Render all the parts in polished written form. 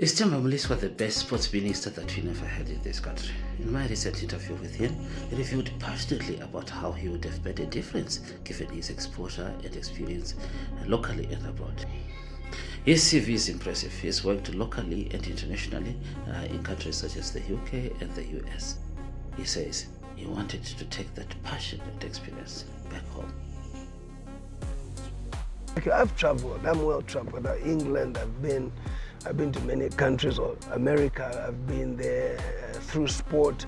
Is Temba Mliswa the best sports minister that we never had in this country? In my recent interview with him, he revealed passionately about how he would have made a difference given his exposure and experience locally and abroad. His CV is impressive. He's worked locally and internationally in countries such as the UK and the US. He says he wanted to take that passion and experience back home. Okay, I've traveled. I'm well traveled. England, I've been to many countries, or America. I've been there through sport,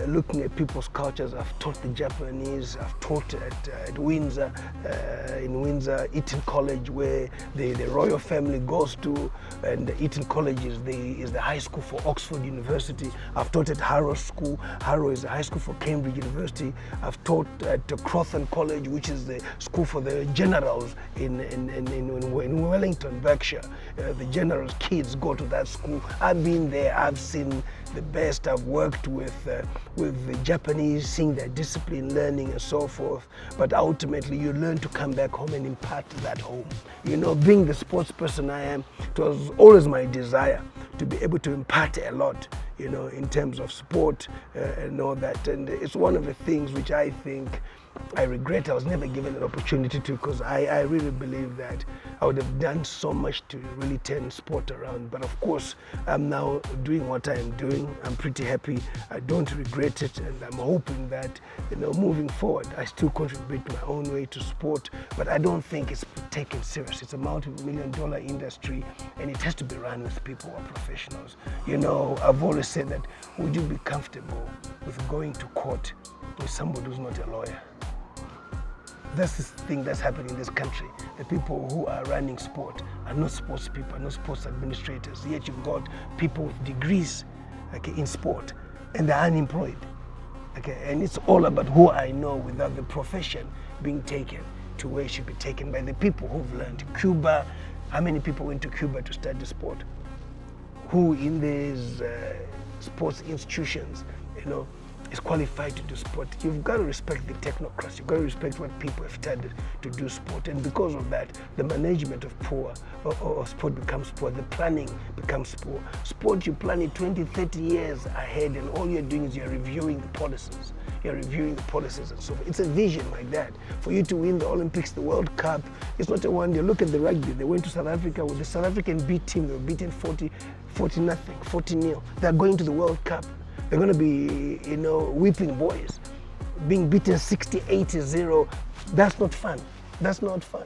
looking at people's cultures. I've taught the Japanese. I've taught at Windsor, in Windsor, Eton College, where the royal family goes to, and Eton College is the high school for Oxford University. I've taught at Harrow School. Harrow is the high school for Cambridge University. I've taught at Crofton College, which is the school for the generals in Wellington, Berkshire. The generals' kids go to that school. I've been there. I've seen the best. I've worked with the Japanese, seeing their discipline, learning and so forth. But ultimately, you learn to come back home and impart that home. You know, being the sports person I am, it was always my desire to be able to impart a lot, you know, in terms of sport and all that. And it's one of the things which I think I regret I was never given an opportunity to, because I really believe that I would have done so much to really turn sport around. But of course, I'm now doing what I am doing. I'm pretty happy. I don't regret it, and I'm hoping that, you know, moving forward, I still contribute my own way to sport. But I don't think it's taken serious. It's a multi-million-dollar industry, and it has to be run with people who are professionals. You know, I've always said that, would you be comfortable with going to court with somebody who's not a lawyer? That's the thing that's happening in this country. The people who are running sport are not sports people, are not sports administrators. Yet you've got people with degrees, okay, in sport, and they're unemployed. Okay, and it's all about who I know without the profession being taken to where it should be taken by the people who've learned. Cuba, how many people went to Cuba to study sport? Who in these sports institutions, you know, is qualified to do sport? You've got to respect the technocrats. You've got to respect what people have studied to do sport. And because of that, the management of sport becomes poor. The planning becomes poor. Sport, you plan it 20, 30 years ahead, and all you're doing is you're reviewing the policies. You're reviewing the policies and so forth. It's a vision like that. For you to win the Olympics, the World Cup, it's not a one day. Look at the rugby. They went to South Africa with the South African B team. They were beaten 40-0. They're going to the World Cup. They're going to be, you know, whipping boys, being beaten 60-80. That's not fun. That's not fun.